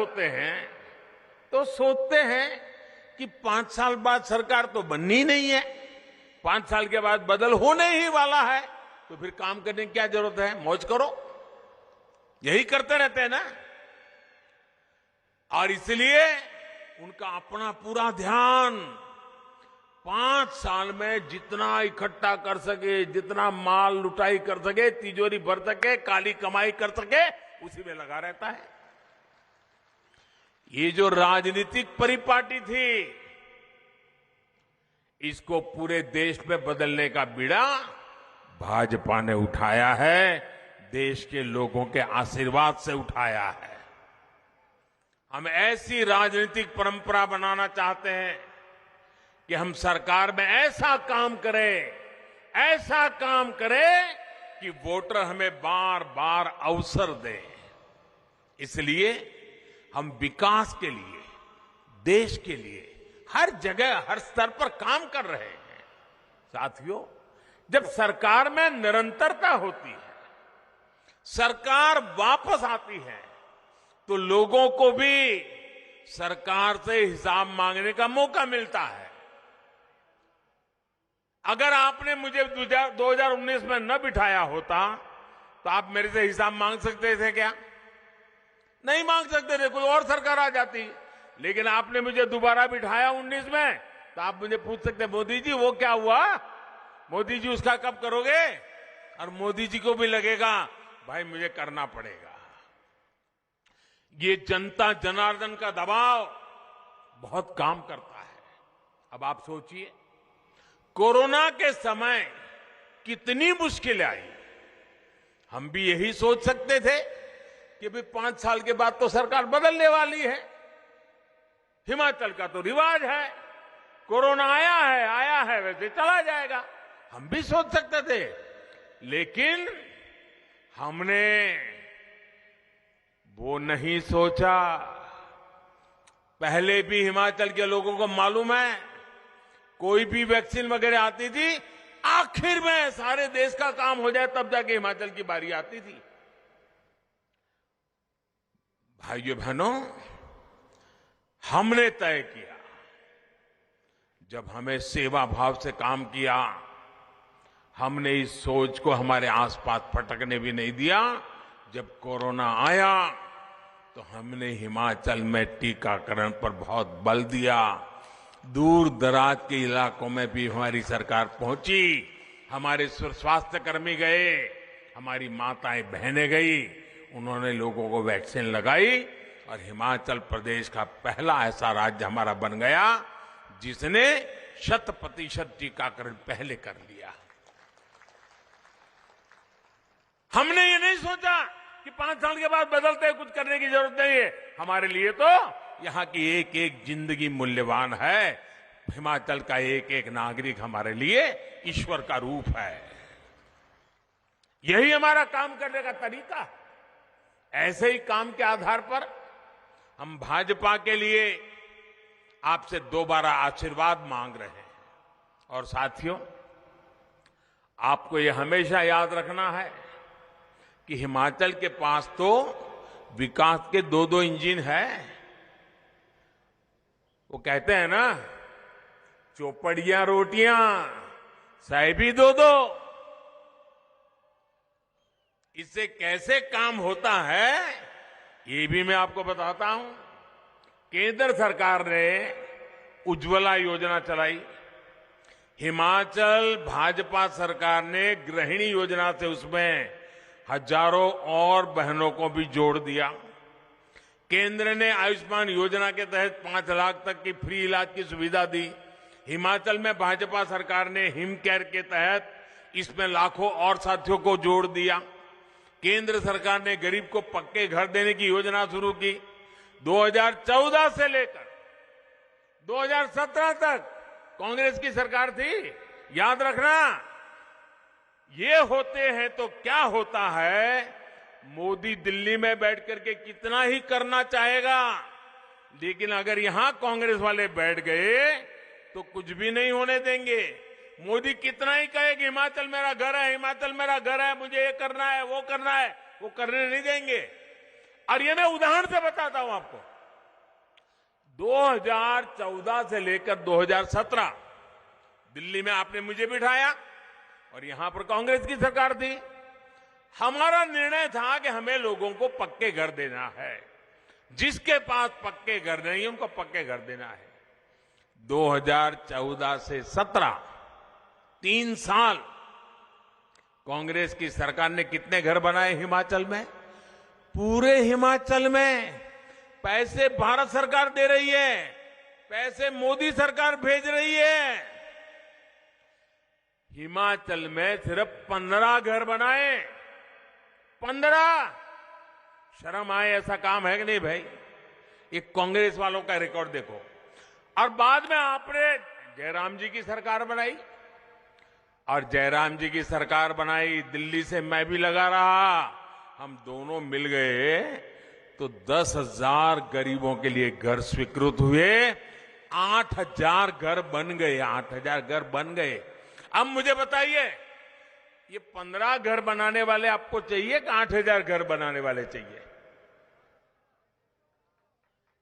होते हैं तो सोचते हैं कि 5 साल बाद सरकार तो बननी ही नहीं है, 5 साल के बाद बदल होने ही वाला है, तो फिर काम करने की क्या जरूरत है, मौज करो। यही करते रहते हैं ना। और इसलिए उनका अपना पूरा ध्यान 5 साल में जितना इकट्ठा कर सके, जितना माल लुटाई कर सके, तिजोरी भर सके, काली कमाई कर सके, उसी में लगा रहता है। ये जो राजनीतिक परिपाटी थी, इसको पूरे देश में बदलने का बीड़ा भाजपा ने उठाया है, देश के लोगों के आशीर्वाद से उठाया है। हम ऐसी राजनीतिक परंपरा बनाना चाहते हैं कि हम सरकार में ऐसा काम करें कि वोटर हमें बार बार अवसर दें। इसलिए हम विकास के लिए, देश के लिए हर जगह, हर स्तर पर काम कर रहे हैं। साथियों, जब सरकार में निरंतरता होती है, सरकार वापस आती है, तो लोगों को भी सरकार से हिसाब मांगने का मौका मिलता है। अगर आपने मुझे 2019 में न बिठाया होता तो आप मेरे से हिसाब मांग सकते थे क्या? नहीं मांग सकते थे, कोई और सरकार आ जाती। लेकिन आपने मुझे दोबारा बिठाया 19 में, तो आप मुझे पूछ सकते, मोदी जी वो क्या हुआ, मोदी जी उसका कब करोगे? और मोदी जी को भी लगेगा भाई मुझे करना पड़ेगा। ये जनता जनार्दन का दबाव बहुत काम करता है। अब आप सोचिए, कोरोना के समय कितनी मुश्किलें आई। हम भी यही सोच सकते थे कि भाई 5 साल के बाद तो सरकार बदलने वाली है, हिमाचल का तो रिवाज है, कोरोना आया है वैसे चला जाएगा, हम भी सोच सकते थे। लेकिन हमने वो नहीं सोचा। पहले भी हिमाचल के लोगों को मालूम है, कोई भी वैक्सीन वगैरह आती थी, आखिर में सारे देश का काम हो जाए तब जाके हिमाचल की बारी आती थी। भाइयों बहनों, हमने तय किया, जब हमें सेवा भाव से काम किया, हमने इस सोच को हमारे आसपास फटकने भी नहीं दिया। जब कोरोना आया तो हमने हिमाचल में टीकाकरण पर बहुत बल दिया। दूर दराज के इलाकों में भी हमारी सरकार पहुंची, हमारे स्वास्थ्य कर्मी गए, हमारी माताएं बहनें गई, उन्होंने लोगों को वैक्सीन लगाई और हिमाचल प्रदेश का पहला ऐसा राज्य हमारा बन गया जिसने 100% टीकाकरण पहले कर लिया। हमने ये नहीं सोचा कि 5 साल के बाद बदलते कुछ करने की जरूरत नहीं है। हमारे लिए तो यहां की एक एक जिंदगी मूल्यवान है। हिमाचल का एक एक नागरिक हमारे लिए ईश्वर का रूप है। यही हमारा काम करने का तरीका है। ऐसे ही काम के आधार पर हम भाजपा के लिए आपसे दोबारा आशीर्वाद मांग रहे हैं। और साथियों, आपको यह हमेशा याद रखना है कि हिमाचल के पास तो विकास के 2-2 इंजन हैं। वो कहते हैं ना, चौपड़ियां रोटियां साहिबी 2-2। इससे कैसे काम होता है ये भी मैं आपको बताता हूं। केंद्र सरकार ने उज्ज्वला योजना चलाई, हिमाचल भाजपा सरकार ने गृहिणी योजना से उसमें हजारों और बहनों को भी जोड़ दिया। केंद्र ने आयुष्मान योजना के तहत 5 लाख तक की फ्री इलाज की सुविधा दी। हिमाचल में भाजपा सरकार ने हिम केयर के तहत इसमें लाखों और साथियों को जोड़ दिया। केंद्र सरकार ने गरीब को पक्के घर देने की योजना शुरू की। 2014 से लेकर 2017 तक कांग्रेस की सरकार थी। याद रखना, ये होते हैं तो क्या होता है, मोदी दिल्ली में बैठ करके कितना ही करना चाहेगा, लेकिन अगर यहां कांग्रेस वाले बैठ गए तो कुछ भी नहीं होने देंगे। मोदी कितना ही कहे कि हिमाचल मेरा घर है, हिमाचल मेरा घर है, मुझे ये करना है, वो करना है, वो करने नहीं देंगे। और ये मैं उदाहरण से बताता हूं आपको। 2014 से लेकर 2017 दिल्ली में आपने मुझे बिठाया और यहां पर कांग्रेस की सरकार थी। हमारा निर्णय था कि हमें लोगों को पक्के घर देना है। जिसके पास पक्के घर नहीं है उनको पक्के घर देना है। 2014 से 17 3 साल कांग्रेस की सरकार ने कितने घर बनाए हिमाचल में? पूरे हिमाचल में पैसे भारत सरकार दे रही है, पैसे मोदी सरकार भेज रही है। हिमाचल में सिर्फ 15 घर बनाए। 15। शर्म आए ऐसा काम है कि नहीं भाई? ये कांग्रेस वालों का रिकॉर्ड देखो। और बाद में आपने जयराम जी की सरकार बनाई और जयराम जी की सरकार बनाई, दिल्ली से मैं भी लगा रहा, हम दोनों मिल गए तो 10,000 गरीबों के लिए घर स्वीकृत हुए। 8,000 घर बन गए, 8,000 घर बन गए। अब मुझे बताइए, ये 15 घर बनाने वाले आपको चाहिए कि 8,000 घर बनाने वाले चाहिए?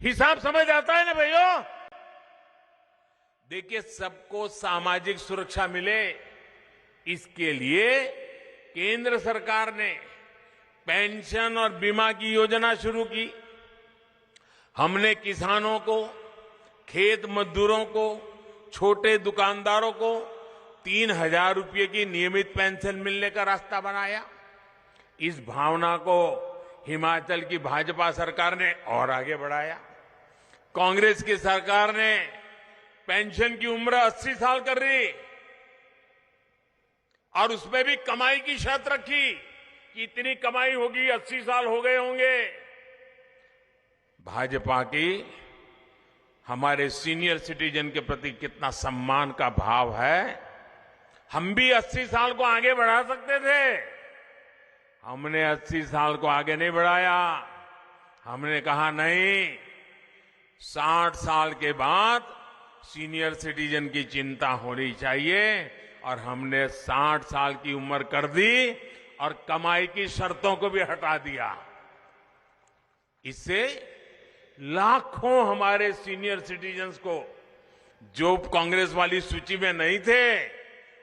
हिसाब समझ आता है ना भाइयों? देखिए, सबको सामाजिक सुरक्षा मिले, इसके लिए केंद्र सरकार ने पेंशन और बीमा की योजना शुरू की। हमने किसानों को, खेत मजदूरों को, छोटे दुकानदारों को 3,000 रुपये की नियमित पेंशन मिलने का रास्ता बनाया। इस भावना को हिमाचल की भाजपा सरकार ने और आगे बढ़ाया। कांग्रेस की सरकार ने पेंशन की उम्र 80 साल कर दी और उसमें भी कमाई की शर्त रखी कि इतनी कमाई होगी, 80 साल हो गए होंगे। भाजपा की हमारे सीनियर सिटीजन के प्रति कितना सम्मान का भाव है। हम भी 80 साल को आगे बढ़ा सकते थे, हमने 80 साल को आगे नहीं बढ़ाया। हमने कहा नहीं, 60 साल के बाद सीनियर सिटीजन की चिंता होनी चाहिए और हमने 60 साल की उम्र कर दी और कमाई की शर्तों को भी हटा दिया। इससे लाखों हमारे सीनियर सिटीजन्स को जो कांग्रेस वाली सूची में नहीं थे,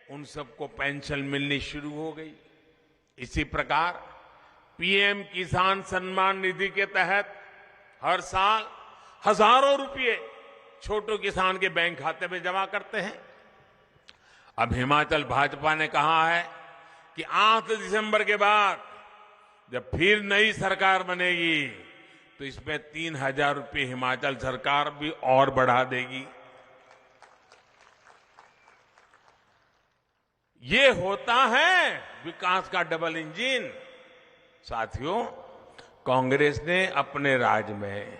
उन सबको पेंशन मिलनी शुरू हो गई। इसी प्रकार पीएम किसान सम्मान निधि के तहत हर साल हजारों रुपए छोटे किसान के बैंक खाते में जमा करते हैं। अब हिमाचल भाजपा ने कहा है कि 8 दिसंबर के बाद जब फिर नई सरकार बनेगी तो इसमें 3,000 रुपये हिमाचल सरकार भी और बढ़ा देगी। ये होता है विकास का डबल इंजन। साथियों, कांग्रेस ने अपने राज में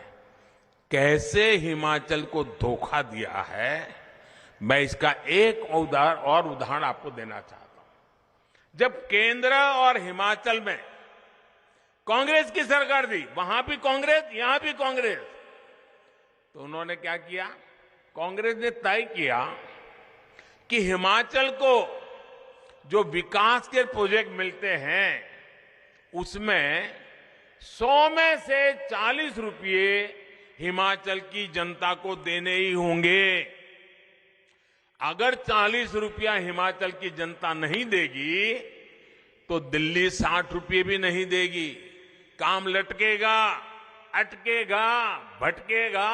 कैसे हिमाचल को धोखा दिया है, मैं इसका एक और उदाहरण आपको देना चाहता हूं। जब केंद्र और हिमाचल में कांग्रेस की सरकार थी, वहां भी कांग्रेस, यहां भी कांग्रेस, तो उन्होंने क्या किया? कांग्रेस ने तय किया कि हिमाचल को जो विकास के प्रोजेक्ट मिलते हैं उसमें 100 में से 40 रुपये हिमाचल की जनता को देने ही होंगे। अगर 40 रुपया हिमाचल की जनता नहीं देगी तो दिल्ली 60 रुपये भी नहीं देगी। काम लटकेगा, अटकेगा, भटकेगा।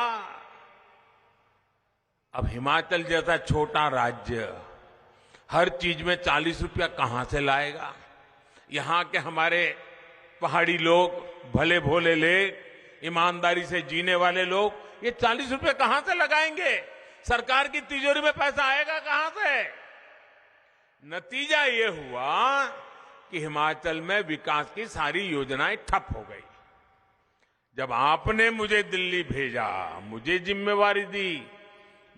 अब हिमाचल जैसा छोटा राज्य हर चीज में 40 रुपया कहां से लाएगा? यहां के हमारे पहाड़ी लोग, भले भोले लोग, ईमानदारी से जीने वाले लोग ये 40 रुपये कहां से लगाएंगे? सरकार की तिजोरी में पैसा आएगा कहां से? नतीजा ये हुआ कि हिमाचल में विकास की सारी योजनाएं ठप हो गई। जब आपने मुझे दिल्ली भेजा, मुझे जिम्मेवारी दी,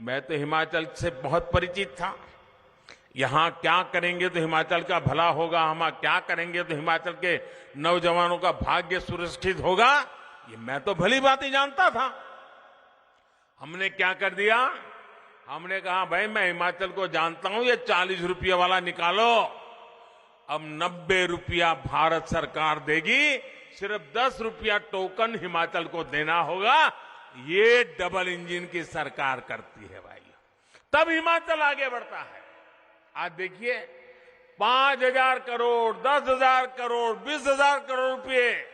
मैं तो हिमाचल से बहुत परिचित था। यहां क्या करेंगे तो हिमाचल का भला होगा, हम क्या करेंगे तो हिमाचल के नौजवानों का भाग्य सुरक्षित होगा, ये मैं तो भली बात ही जानता था। हमने क्या कर दिया? हमने कहा भाई मैं हिमाचल को जानता हूं, ये 40 रुपये वाला निकालो। अब 90 रुपया भारत सरकार देगी, सिर्फ 10 रुपया टोकन हिमाचल को देना होगा ये डबल इंजन की सरकार करती है भाई। तब हिमाचल आगे बढ़ता है। आज देखिए 5,000 करोड़, 10,000 करोड़, 20,000 करोड़ रुपए